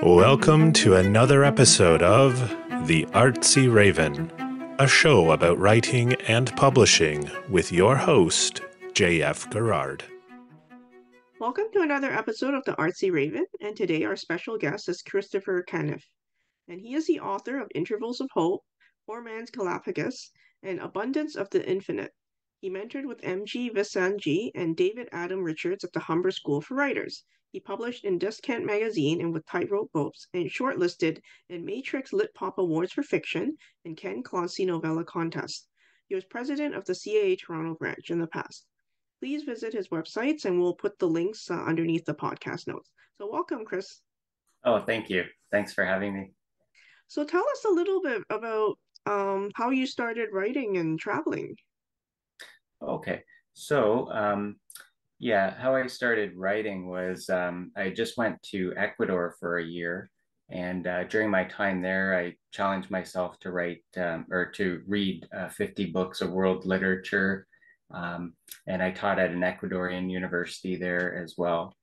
Welcome to another episode of The Artsy Raven, a show about writing and publishing with your host, J.F. Garrard. Welcome to another episode of The Artsy Raven, and today our special guest is Christopher Canniff, and he is the author of Intervals of Hope, Poor Man's Galapagos, and Abundance of the Infinite. He mentored with M.G. Vassanji and David Adam Richards at the Humber School for Writers. He published in Descant magazine and with Tightrope books, and shortlisted in Matrix Litpop Awards for Fiction and Ken Klonsky Novella Contest. He was president of the CAA Toronto branch in the past. Please visit his websites and we'll put the links underneath the podcast notes. So welcome, Chris. Oh, thank you. Thanks for having me. So tell us a little bit about how you started writing and traveling. Okay. So, how I started writing was I just went to Ecuador for a year. And during my time there, I challenged myself to write or to read 50 books of world literature. And I taught at an Ecuadorian university there as well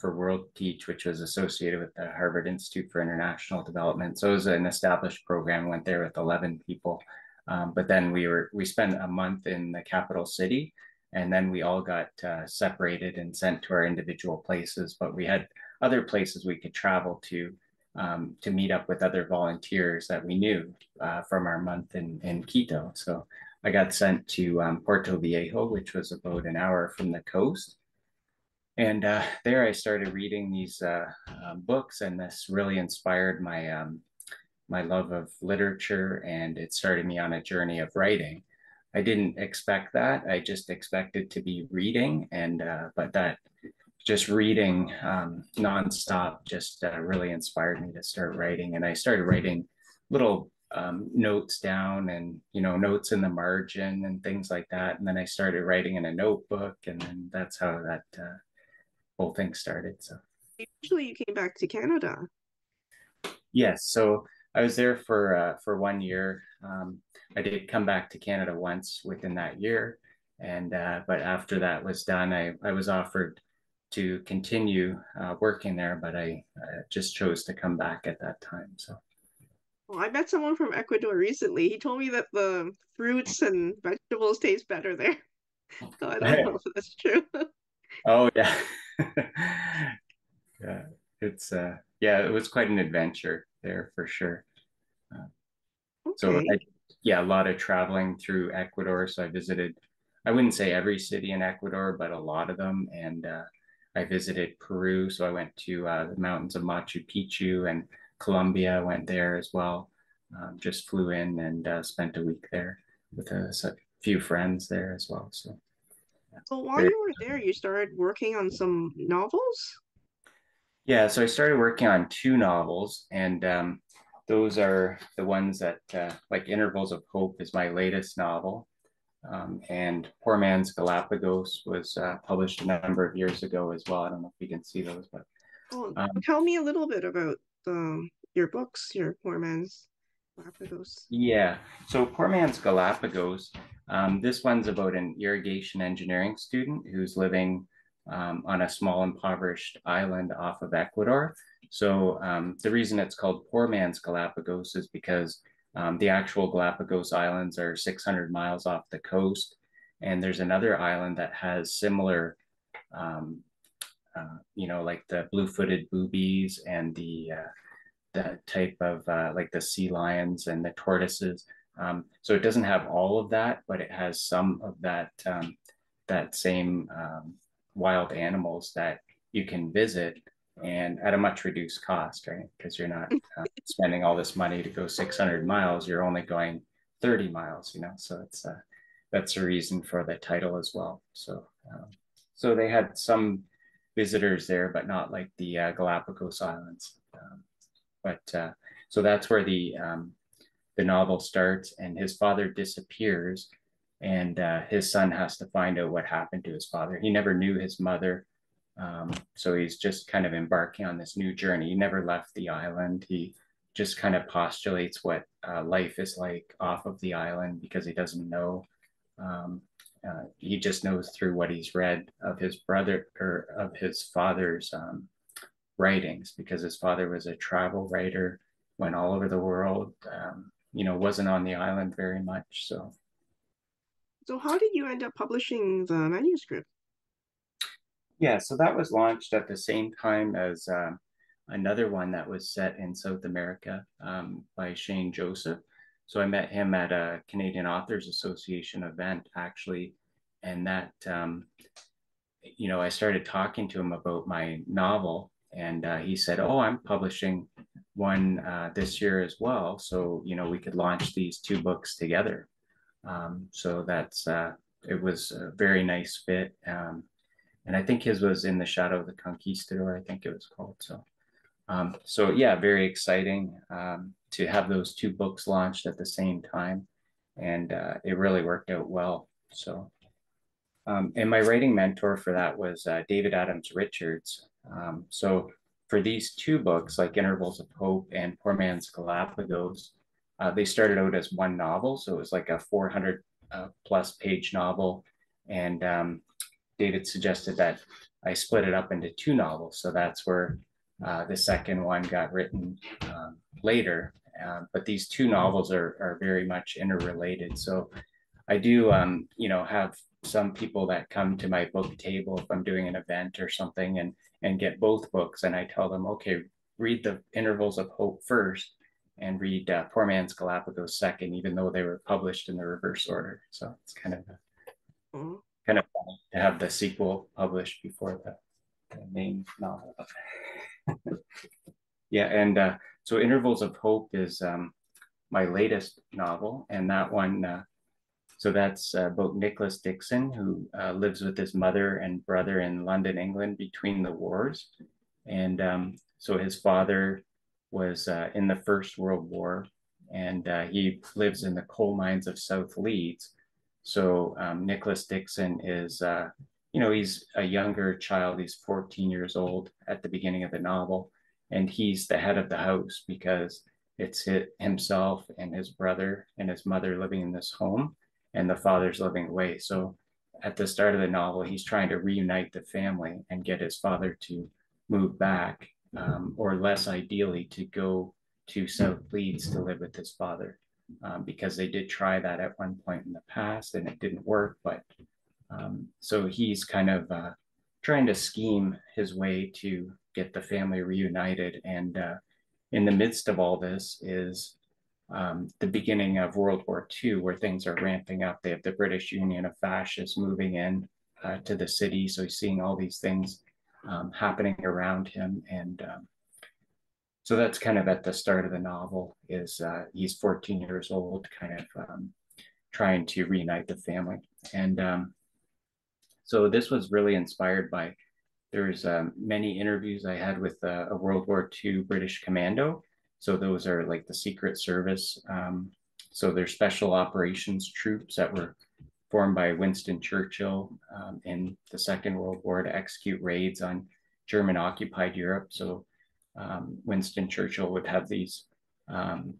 for World Teach, which was associated with the Harvard Institute for International Development. So it was an established program. Went there with 11 people. But then we spent a month in the capital city, and then we all got separated and sent to our individual places. But we had other places we could travel to meet up with other volunteers that we knew from our month in Quito. So I got sent to Puerto Viejo, which was about an hour from the coast. And there I started reading these books, and this really inspired my love of literature, and it started me on a journey of writing. I didn't expect that. I just expected to be reading, and but that just reading nonstop just really inspired me to start writing. And I started writing little notes down, and notes in the margin and things like that. And then I started writing in a notebook, and then that's how that whole thing started. So Usually you came back to Canada. yes, so I was there for 1 year. I did come back to Canada once within that year, and but after that was done, I was offered to continue working there, but I just chose to come back at that time. So. Well, I met someone from Ecuador recently. He told me that the fruits and vegetables taste better there. So I don't know if that's true. Oh yeah, yeah. It's it was quite an adventure there for sure. So Okay. a lot of traveling through Ecuador. So I visited, I wouldn't say every city in Ecuador, but a lot of them. And I visited Peru. So I went to the mountains of Machu Picchu, and Colombia. Went there as well. Just flew in and spent a week there with a few friends there as well. So So while very, you were there, you started working on some novels? yeah. So I started working on two novels, and those are the ones that, like Intervals of Hope is my latest novel. And Poor Man's Galapagos was published a number of years ago as well. I don't know if you can see those, but Oh, um, tell me a little bit about your books, your Poor Man's Galapagos. yeah. So Poor Man's Galapagos, this one's about an irrigation engineering student who's living on a small impoverished island off of Ecuador. So the reason it's called Poor Man's Galapagos is because the actual Galapagos Islands are 600 miles off the coast. And there's another island that has similar, um, like the blue-footed boobies and the type of like the sea lions and the tortoises. So it doesn't have all of that, but it has some of that same wild animals that you can visit, and at a much reduced cost, right? Because you're not spending all this money to go 600 miles. You're only going 30 miles, So it's that's the reason for the title as well. So they had some visitors there, but not like the Galapagos Islands. But so that's where the novel starts, and his father disappears, and his son has to find out what happened to his father. He never knew his mother, so he's just kind of embarking on this new journey. He never left the island. He just kind of postulates what life is like off of the island because he doesn't know. He just knows through what he's read of his brother or of his father's writings, because his father was a travel writer, went all over the world, wasn't on the island very much. So how did you end up publishing the manuscript? Yeah, so that was launched at the same time as another one that was set in South America by Shane Joseph. So I met him at a Canadian Authors Association event, actually, and that I started talking to him about my novel, and he said, "Oh, I'm publishing one this year as well, so we could launch these two books together." So it was a very nice fit, and I think his was In the Shadow of the Conquistador, I think it was called. So yeah, very exciting to have those two books launched at the same time, and it really worked out well. And my writing mentor for that was David Adams Richards. So for these two books, like Intervals of Hope and Poor Man's Galapagos, they started out as one novel. So it was like a 400 plus page novel. And David suggested that I split it up into two novels. So that's where the second one got written later. But these two novels are very much interrelated. So I do, have some people that come to my book table if I'm doing an event or something and get both books. And I tell them, okay, read the Intervals of Hope first and read Poor Man's Galapagos second, even though they were published in the reverse order. So it's kind of fun to have the sequel published before the main novel. Yeah, and so Intervals of Hope is my latest novel, and that one, so that's about Nicholas Dixon, who lives with his mother and brother in London, England between the wars. And so his father was in the First World War, and he lives in the coal mines of South Leeds. So Nicholas Dixon is, he's a younger child. He's 14 years old at the beginning of the novel, and he's the head of the house because it's himself and his brother and his mother living in this home, and the father's living away. So at the start of the novel, he's trying to reunite the family and get his father to move back, or less ideally to go to South Leeds to live with his father, because they did try that at one point in the past and it didn't work. But so he's kind of trying to scheme his way to get the family reunited. And in the midst of all this is the beginning of World War II, where things are ramping up. They have the British Union of Fascists moving in to the city. So he's seeing all these things happening around him. And so that's kind of at the start of the novel, is he's 14 years old, kind of trying to reunite the family. And so this was really inspired by, there's many interviews I had with a World War II British Commando. So those are like the Secret Service. So they're special operations troops that were formed by Winston Churchill in the Second World War to execute raids on German occupied Europe. So Winston Churchill would have these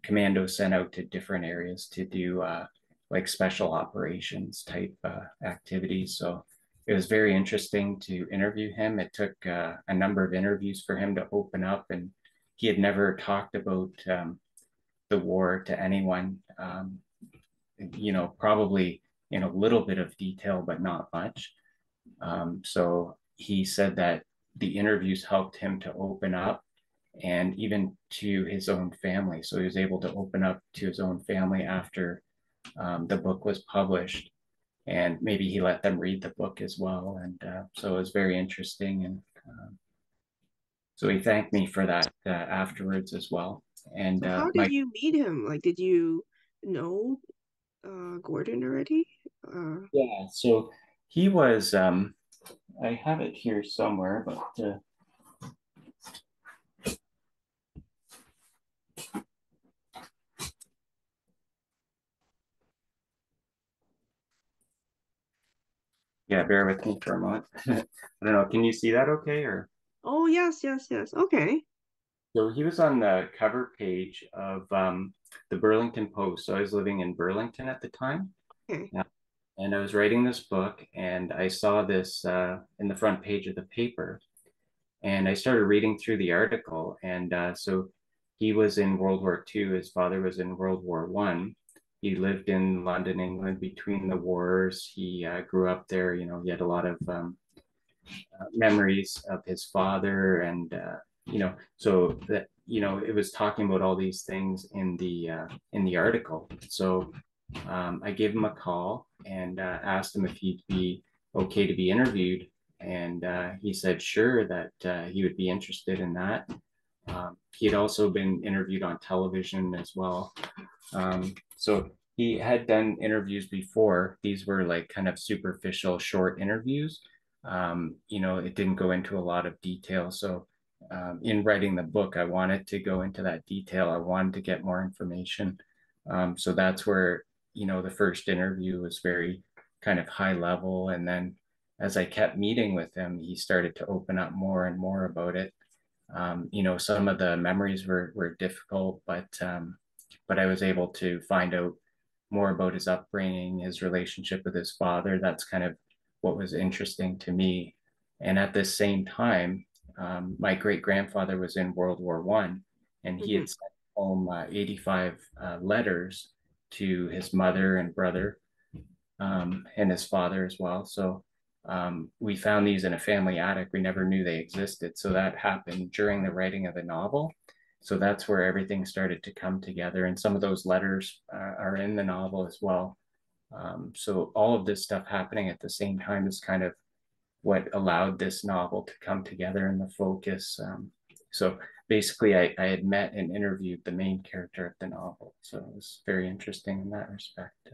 commandos sent out to different areas to do like special operations type activities. So it was very interesting to interview him. It took a number of interviews for him to open up, and he had never talked about the war to anyone, probably in a little bit of detail, but not much. So he said that the interviews helped him to open up, and even to his own family. So he was able to open up to his own family after the book was published. And maybe he let them read the book as well. And so it was very interesting. And so he thanked me for that afterwards as well. And so how did you meet him? Like, did you know Gordon already? Yeah, so he was, I have it here somewhere, but yeah, bear with me for a moment. I don't know, can you see that okay? Or Oh, yes, yes, yes. Okay. so he was on the cover page of the Burlington Post. So I was living in Burlington at the time. Okay. And I was writing this book, and I saw this in the front page of the paper. And I started reading through the article. And so he was in World War II. His father was in World War I. He lived in London, England between the wars. He grew up there. You know, he had a lot of memories of his father, and you know, so that, you know, it was talking about all these things in the article. So I gave him a call and asked him if he'd be okay to be interviewed, and he said sure, that he would be interested in that. He had also been interviewed on television as well. So he had done interviews before. These were like kind of superficial, short interviews. You know, it didn't go into a lot of detail. So in writing the book, I wanted to go into that detail. I wanted to get more information. So that's where, you know, the first interview was very kind of high level. And then as I kept meeting with him, he started to open up more and more about it. You know, some of the memories were difficult, but I was able to find out more about his upbringing, his relationship with his father. That's kind of what was interesting to me. And at the same time, my great grandfather was in World War I, and he had sent home 85 letters to his mother and brother, and his father as well. So we found these in a family attic. We never knew they existed. So that happened during the writing of the novel. So that's where everything started to come together. And some of those letters are in the novel as well. So all of this stuff happening at the same time is kind of what allowed this novel to come together in the focus. So basically, I had met and interviewed the main character of the novel. So it was very interesting in that respect.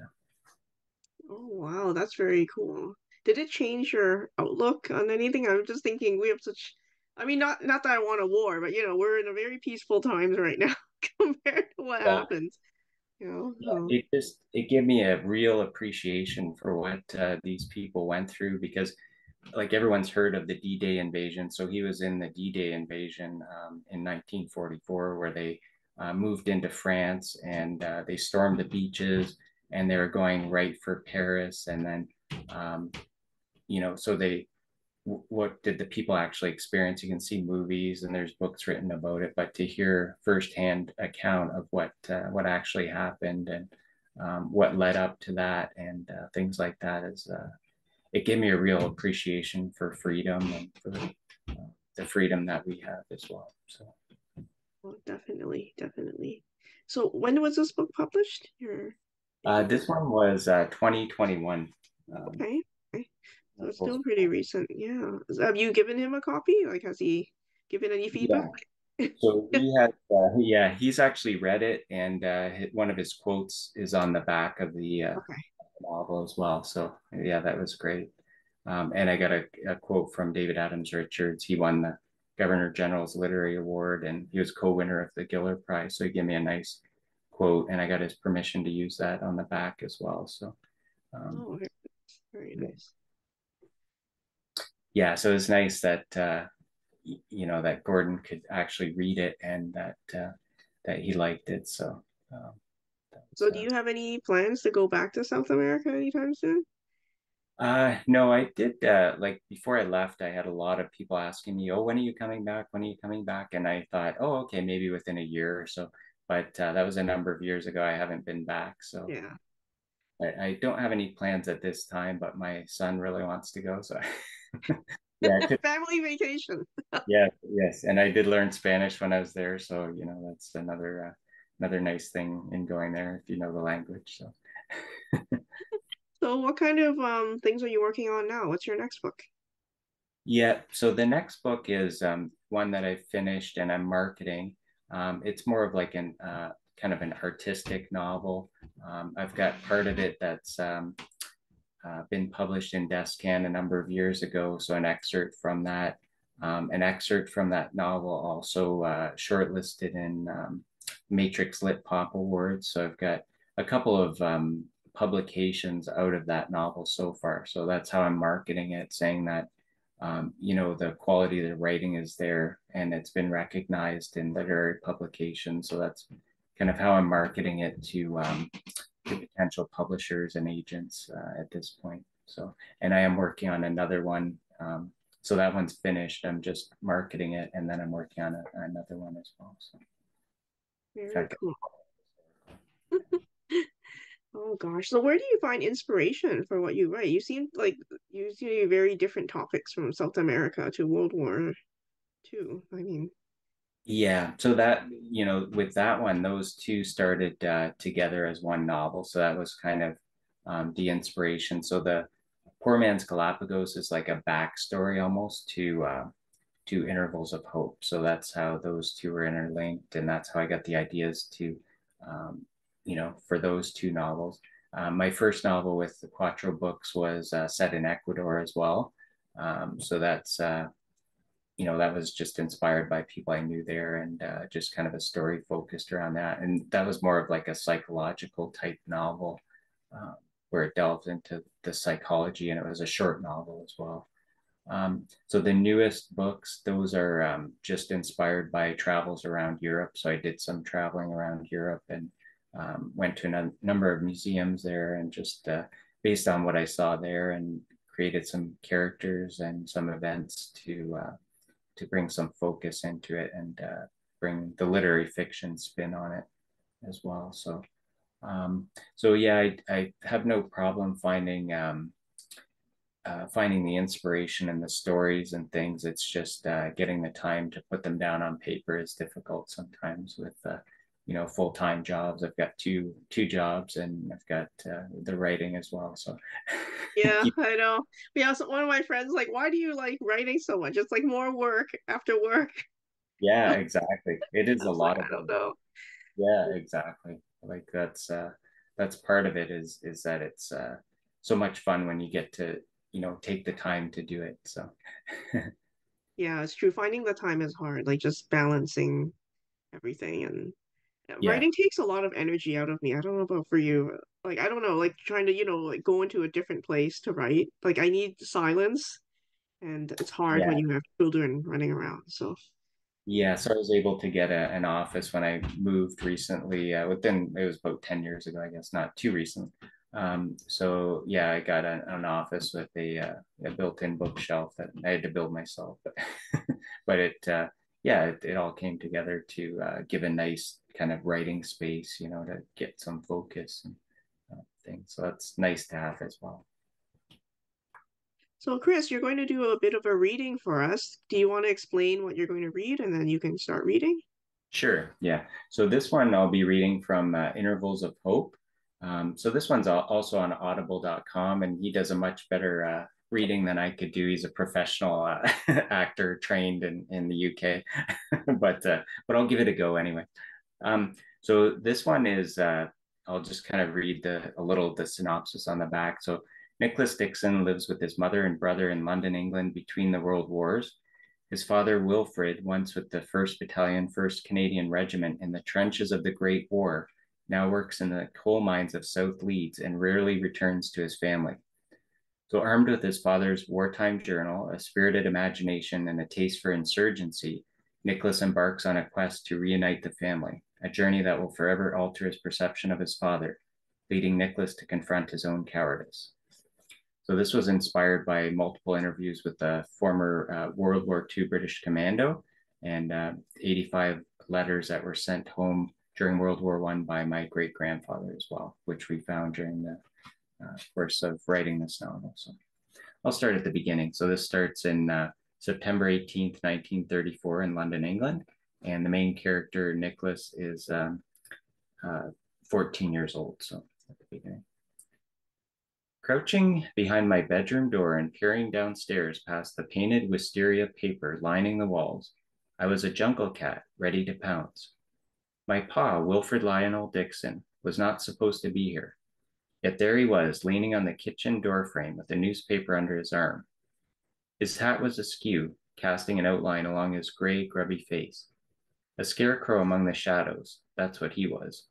Oh, wow, that's very cool. Did it change your outlook on anything? I'm just thinking we have such, I mean, not that I want a war, but you know, we're in a very peaceful times right now compared to what Yeah. happens. You know, Yeah, it gave me a real appreciation for what these people went through, because like everyone's heard of the D-Day invasion. So he was in the D-Day invasion in 1944, where they moved into France, and they stormed the beaches, and they were going right for Paris. And then, you know, so what did the people actually experience? You can see movies and there's books written about it, but to hear firsthand account of what actually happened, and what led up to that, and things like that, is it gave me a real appreciation for freedom, and for the freedom that we have as well. So well, definitely, definitely. So when was this book published? this one was 2021. Okay, okay. So it's still pretty recent. Yeah. Have you given him a copy? Like, has he given any Yeah. feedback? So he has, yeah, he's actually read it, and one of his quotes is on the back of the Okay. novel as well. So yeah, that was great. And I got a quote from David Adams Richards. He won the Governor General's Literary Award, and he was co-winner of the Giller Prize. So he gave me a nice quote, and I got his permission to use that on the back as well. So Oh, very nice. yeah, so it's nice that you know, that Gordon could actually read it, and that he liked it. So So do you have any plans to go back to South America anytime soon? no, I did, like before I left, I had a lot of people asking me, "Oh, when are you coming back? When are you coming back?" And I thought, "Oh, okay, maybe within a year or so." But that was a number of years ago. I haven't been back, so Yeah. I don't have any plans at this time. But my son really wants to go, so yeah, I could, Family vacation. yeah, yes. And I did learn Spanish when I was there, so you know, that's another nice thing in going there if you know the language. So. So what kind of things are you working on now? What's your next book? Yeah, so the next book is one that I finished and I'm marketing. It's more of like an kind of an artistic novel. I've got part of it that's been published in Descant a number of years ago, so an excerpt from that. An excerpt from that novel also shortlisted in Matrix Litpop Awards. So I've got a couple of publications out of that novel so far. So that's how I'm marketing it, saying that you know, the quality of the writing is there, and it's been recognized in literary publications. So that's kind of how I'm marketing it to potential publishers and agents at this point. So, and I am working on another one so that one's finished. I'm just marketing it, and then I'm working on another one as well. So Very cool. Oh gosh. So where do you find inspiration for what you write? You seem like you see very different topics from South America to World War II. I mean, yeah, so that, with that one, those two started together as one novel. So that was kind of the inspiration. So the Poor Man's Galapagos is like a backstory almost to Intervals of Hope. So that's how those two were interlinked, and that's how I got the ideas to, for those two novels. My first novel with the Quattro books was set in Ecuador as well. So that's that was just inspired by people I knew there, and just kind of a story focused around that. And that was more of like a psychological type novel, uh, where it delved into the psychology, and it was a short novel as well. So the newest books, those are just inspired by travels around Europe. So I did some traveling around Europe, and went to a number of museums there, and just based on what I saw there, and created some characters and some events to bring some focus into it, and bring the literary fiction spin on it as well. So yeah, I have no problem finding the inspiration and the stories and things. It's just getting the time to put them down on paper is difficult sometimes with full-time jobs. I've got two jobs, and I've got the writing as well. So yeah, I know. Yeah, so one of my friends like, why do you like writing so much? It's like more work after work. yeah, I exactly. It is a was like, lot of I don't work. know. Yeah, exactly. Like that's part of it is that it's so much fun when you get to, take the time to do it. So Yeah, it's true. Finding the time is hard, like just balancing everything. And yeah, writing takes a lot of energy out of me. I don't know about for you. Like, I don't know, like trying to, like go into a different place to write. Like, I need silence, and it's hard when yeah. you have children running around. So, Yeah, so I was able to get an office when I moved recently. Within it was about 10 years ago, I guess, not too recent. So yeah, I got an office with a built-in bookshelf that I had to build myself, but but it all came together to give a nice kind of writing space, to get some focus and things. So that's nice to have as well. so Chris, you're going to do a bit of a reading for us. Do you want to explain what you're going to read, and then you can start reading? Sure. Yeah. So this one I'll be reading from Intervals of Hope. So this one's also on audible.com, and he does a much better reading than I could do. He's a professional actor trained in the UK, but I'll give it a go anyway. So this one is I'll just kind of read a little of the synopsis on the back. So Nicholas Dixon lives with his mother and brother in London, England between the world wars. His father, Wilfred, once with the 1st Battalion, 1st Canadian Regiment in the trenches of the Great War, now works in the coal mines of South Leeds and rarely returns to his family. So, armed with his father's wartime journal, a spirited imagination, and a taste for insurgency, Nicholas embarks on a quest to reunite the family, a journey that will forever alter his perception of his father, leading Nicholas to confront his own cowardice. So this was inspired by multiple interviews with the former World War II British Commando, and 85 letters that were sent home during World War One by my great grandfather as well, which we found during the course of writing this novel. So I'll start at the beginning. So this starts in September 18th, 1934 in London, England. And the main character, Nicholas, is 14 years old. So at the beginning. Crouching behind my bedroom door and peering downstairs past the painted wisteria paper lining the walls, I was a jungle cat ready to pounce. My pa, Wilfred Lionel Dixon, was not supposed to be here. Yet there he was, leaning on the kitchen doorframe with a newspaper under his arm. His hat was askew, casting an outline along his gray, grubby face. A scarecrow among the shadows, that's what he was.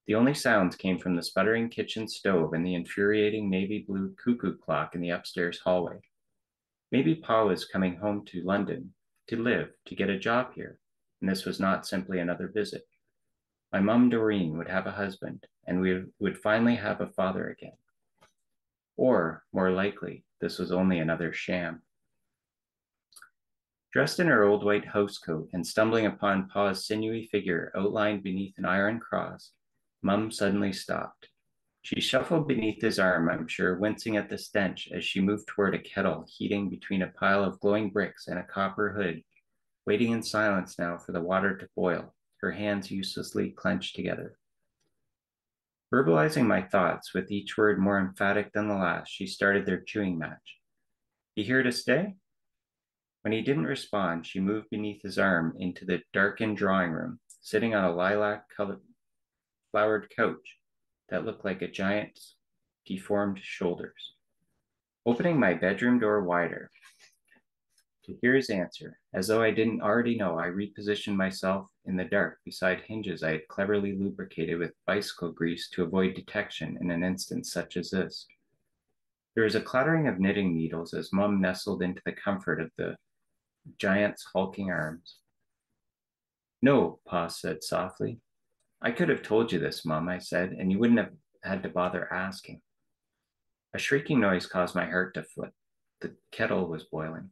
The only sounds came from the sputtering kitchen stove and the infuriating navy blue cuckoo clock in the upstairs hallway. Maybe Pa was coming home to London, to live, to get a job here, and this was not simply another visit. My mum Doreen would have a husband, and we would finally have a father again. Or, more likely, this was only another sham. Dressed in her old white housecoat and stumbling upon Pa's sinewy figure outlined beneath an iron cross, Mum suddenly stopped. She shuffled beneath his arm, I'm sure, wincing at the stench as she moved toward a kettle heating between a pile of glowing bricks and a copper hood, waiting in silence now for the water to boil, her hands uselessly clenched together. Verbalizing my thoughts with each word more emphatic than the last, she started their chewing match. You here to stay? When he didn't respond, she moved beneath his arm into the darkened drawing room, sitting on a lilac-colored flowered couch that looked like a giant's deformed shoulders. Opening my bedroom door wider to hear his answer, as though I didn't already know, I repositioned myself in the dark beside hinges I had cleverly lubricated with bicycle grease to avoid detection in an instance such as this. There was a clattering of knitting needles as Mum nestled into the comfort of the giant's hulking arms. No, Pa said softly. I could have told you this, Mum, I said, and you wouldn't have had to bother asking. A shrieking noise caused my heart to flip. The kettle was boiling.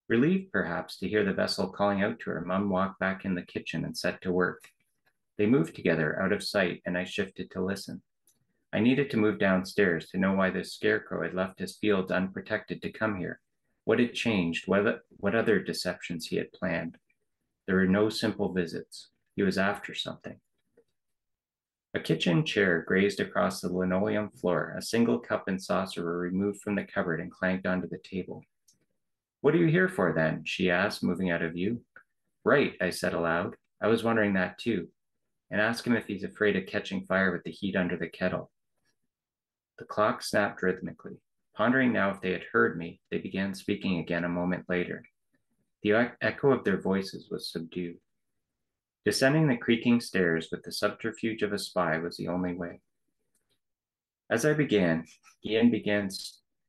Relieved, perhaps, to hear the vessel calling out to her, Mum walked back in the kitchen and set to work. They moved together, out of sight, and I shifted to listen. I needed to move downstairs to know why this scarecrow had left his fields unprotected to come here, what had changed, what other deceptions he had planned. There were no simple visits. He was after something. A kitchen chair grazed across the linoleum floor. A single cup and saucer were removed from the cupboard and clanked onto the table. What are you here for, then? She asked, moving out of view. Right, I said aloud. I was wondering that too. And ask him if he's afraid of catching fire with the heat under the kettle. The clock snapped rhythmically. Pondering now if they had heard me, they began speaking again a moment later. The echo of their voices was subdued. Descending the creaking stairs with the subterfuge of a spy was the only way. As I began, Ian began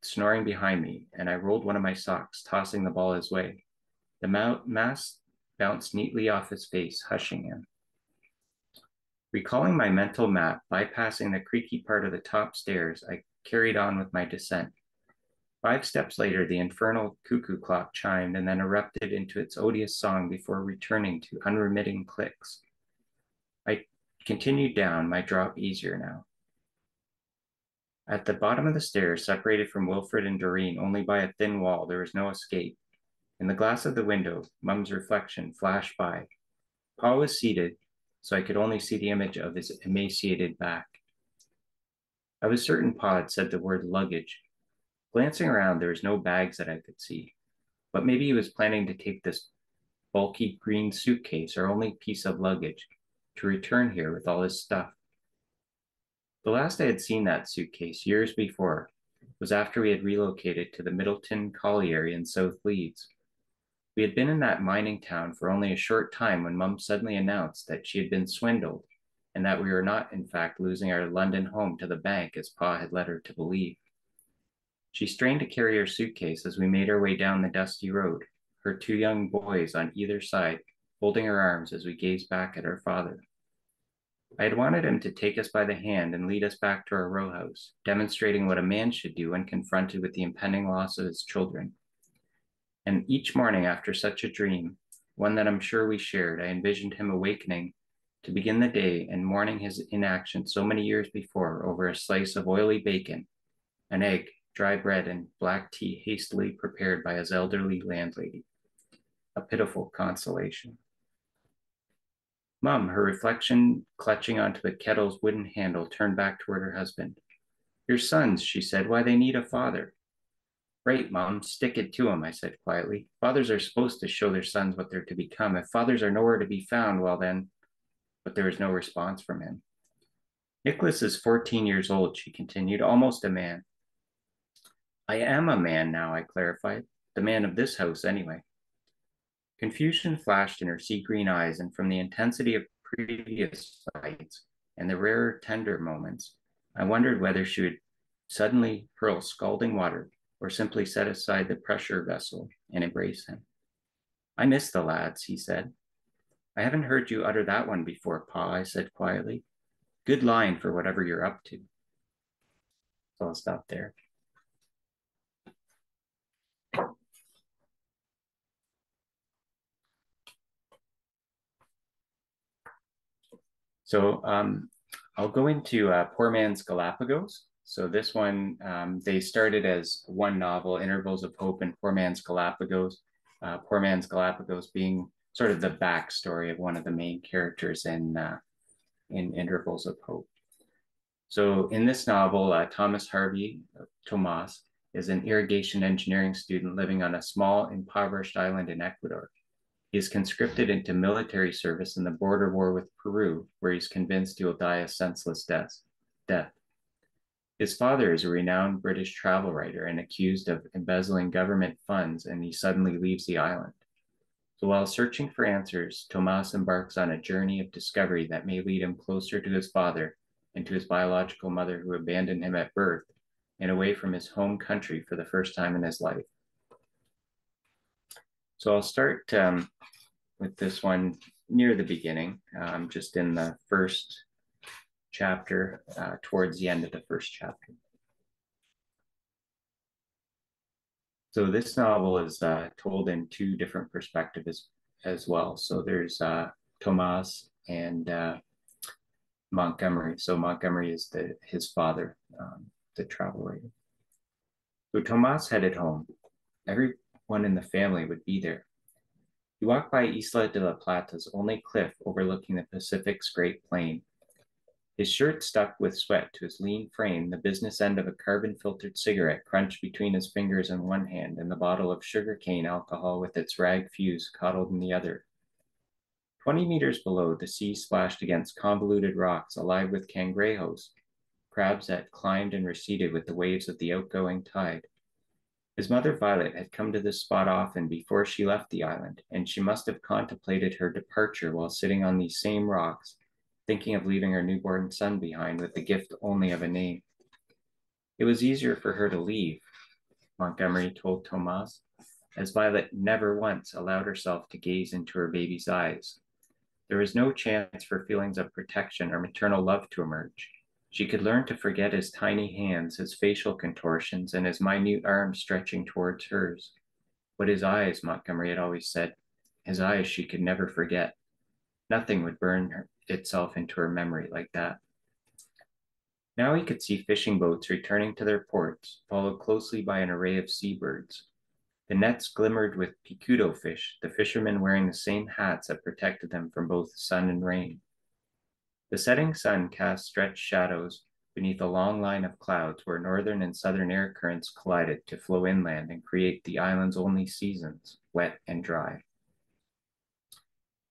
snoring behind me, and I rolled one of my socks, tossing the ball his way. The mask bounced neatly off his face, hushing him. Recalling my mental map, bypassing the creaky part of the top stairs, I carried on with my descent. 5 steps later, the infernal cuckoo clock chimed and then erupted into its odious song before returning to unremitting clicks. I continued down, my drop easier now. At the bottom of the stairs, separated from Wilfred and Doreen only by a thin wall, there was no escape. In the glass of the window, Mum's reflection flashed by. Pa was seated, so I could only see the image of his emaciated back. I was certain Pa had said the word luggage. Glancing around, there was no bags that I could see, but maybe he was planning to take this bulky green suitcase, our only piece of luggage, to return here with all his stuff. The last I had seen that suitcase, years before, was after we had relocated to the Middleton colliery in South Leeds. We had been in that mining town for only a short time when Mum suddenly announced that she had been swindled and that we were not, in fact, losing our London home to the bank as Pa had led her to believe. She strained to carry her suitcase as we made our way down the dusty road, her 2 young boys on either side, holding her arms as we gazed back at our father. I had wanted him to take us by the hand and lead us back to our row house, demonstrating what a man should do when confronted with the impending loss of his children. And each morning after such a dream, one that I'm sure we shared, I envisioned him awakening to begin the day and mourning his inaction so many years before over a slice of oily bacon, an egg, dry bread, and black tea hastily prepared by his elderly landlady. A pitiful consolation. Mum, her reflection clutching onto the kettle's wooden handle, turned back toward her husband. Your sons, she said, why they need a father. Right, Mum, stick it to 'em, I said quietly. Fathers are supposed to show their sons what they're to become. If fathers are nowhere to be found, well then, but there was no response from him. Nicholas is 14 years old, she continued, almost a man. I am a man now, I clarified. The man of this house, anyway. Confusion flashed in her sea-green eyes, and from the intensity of previous fights and the rarer, tender moments, I wondered whether she would suddenly hurl scalding water or simply set aside the pressure vessel and embrace him. I miss the lads, he said. I haven't heard you utter that one before, Pa, I said quietly. Good line for whatever you're up to. So I'll stop there. So I'll go into Poor Man's Galapagos. So this one, they started as one novel, Intervals of Hope and Poor Man's Galapagos. Poor Man's Galapagos being sort of the backstory of one of the main characters in Intervals of Hope. So in this novel, Thomas Harvey, Tomas, is an irrigation engineering student living on a small, impoverished island in Ecuador. He is conscripted into military service in the border war with Peru, where he's convinced he will die a senseless death. His father is a renowned British travel writer and accused of embezzling government funds, and he suddenly leaves the island. So while searching for answers, Tomas embarks on a journey of discovery that may lead him closer to his father and to his biological mother who abandoned him at birth and away from his home country for the first time in his life. So I'll start with this one near the beginning, just in the first chapter, towards the end of the first chapter. So this novel is told in two different perspectives as well. So there's Tomas and Montgomery. So Montgomery is his father, the travel writer. So Tomas headed home. Everyone in the family would be there. He walked by Isla de la Plata's only cliff overlooking the Pacific's Great Plain. His shirt stuck with sweat to his lean frame, the business end of a carbon-filtered cigarette crunched between his fingers in one hand and the bottle of sugarcane alcohol with its rag fuse coddled in the other. 20 meters below, the sea splashed against convoluted rocks alive with cangrejos, crabs that climbed and receded with the waves of the outgoing tide. His mother Violet had come to this spot often before she left the island, and she must have contemplated her departure while sitting on these same rocks, thinking of leaving her newborn son behind with the gift only of a name. It was easier for her to leave, Montgomery told Tomas, as Violet never once allowed herself to gaze into her baby's eyes. There was no chance for feelings of protection or maternal love to emerge. She could learn to forget his tiny hands, his facial contortions, and his minute arms stretching towards hers. But his eyes, Montgomery had always said, his eyes she could never forget. Nothing would burn itself into her memory like that. Now he could see fishing boats returning to their ports, followed closely by an array of seabirds. The nets glimmered with picudo fish, the fishermen wearing the same hats that protected them from both sun and rain. The setting sun cast stretched shadows beneath a long line of clouds where northern and southern air currents collided to flow inland and create the island's only seasons, wet and dry.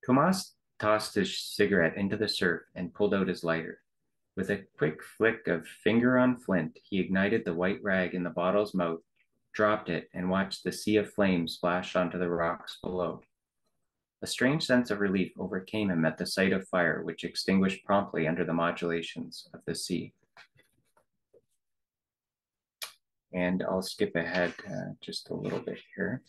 Tomas tossed his cigarette into the surf and pulled out his lighter. With a quick flick of finger on flint, he ignited the white rag in the bottle's mouth, dropped it, and watched the sea of flames splash onto the rocks below. A strange sense of relief overcame him at the sight of fire, which extinguished promptly under the modulations of the sea. And I'll skip ahead just a little bit here.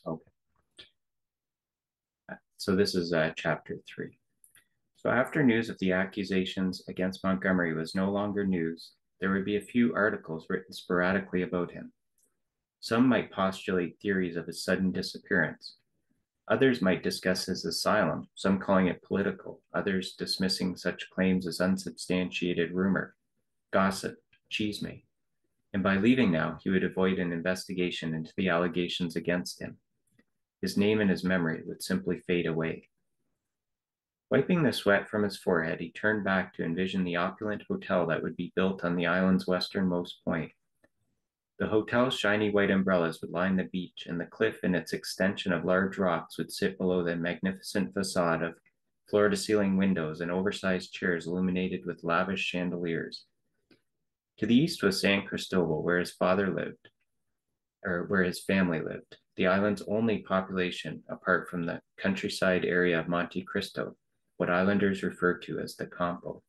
Okay. So this is chapter 3. So after news of the accusations against Montgomery was no longer news, there would be a few articles written sporadically about him. Some might postulate theories of his sudden disappearance. Others might discuss his asylum, some calling it political, others dismissing such claims as unsubstantiated rumor, gossip, chisme. And by leaving now, he would avoid an investigation into the allegations against him. His name and his memory would simply fade away. Wiping the sweat from his forehead, he turned back to envision the opulent hotel that would be built on the island's westernmost point. The hotel's shiny white umbrellas would line the beach, and the cliff in its extension of large rocks would sit below the magnificent facade of floor-to-ceiling windows and oversized chairs illuminated with lavish chandeliers. To the east was San Cristobal, where his father lived, or where his family lived, the island's only population apart from the countryside area of Monte Cristo, what islanders refer to as the Campo.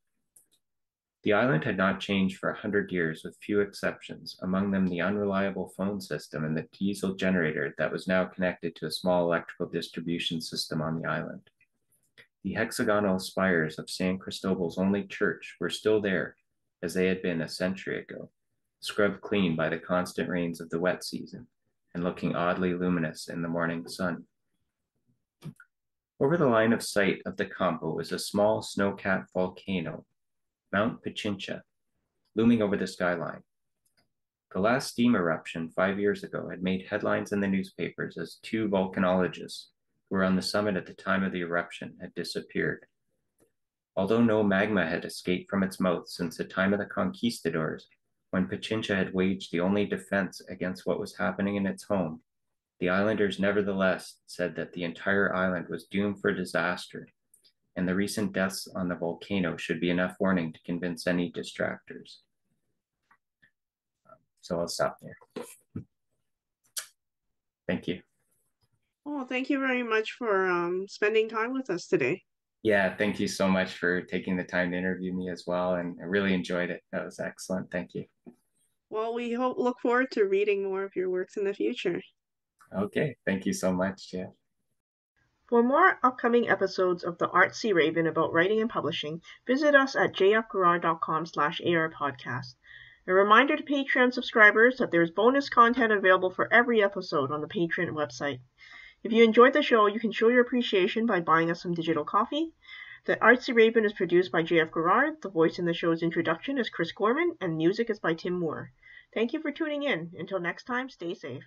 The island had not changed for 100 years, with few exceptions, among them the unreliable phone system and the diesel generator that was now connected to a small electrical distribution system on the island. The hexagonal spires of San Cristobal's only church were still there, as they had been a century ago, scrubbed clean by the constant rains of the wet season, and looking oddly luminous in the morning sun. Over the line of sight of the Campo was a small snow-capped volcano, Mount Pichincha, looming over the skyline. The last steam eruption 5 years ago had made headlines in the newspapers as 2 volcanologists who were on the summit at the time of the eruption had disappeared. Although no magma had escaped from its mouth since the time of the conquistadors, when Pichincha had waged the only defense against what was happening in its home, the islanders nevertheless said that the entire island was doomed for disaster, and the recent deaths on the volcano should be enough warning to convince any distractors. So I'll stop there. Thank you. Oh, thank you very much for spending time with us today. Yeah, thank you so much for taking the time to interview me as well, and I really enjoyed it. That was excellent. Thank you. Well, we look forward to reading more of your works in the future. Okay, thank you so much, Jeff. For more upcoming episodes of the Artsy Raven about writing and publishing, visit us at jfgarrard.com/arpodcast. A reminder to Patreon subscribers that there is bonus content available for every episode on the Patreon website. If you enjoyed the show, you can show your appreciation by buying us some digital coffee. The Artsy Raven is produced by J.F. Garrard. The voice in the show's introduction is Chris Gorman, and music is by Tim Moore. Thank you for tuning in. Until next time, stay safe.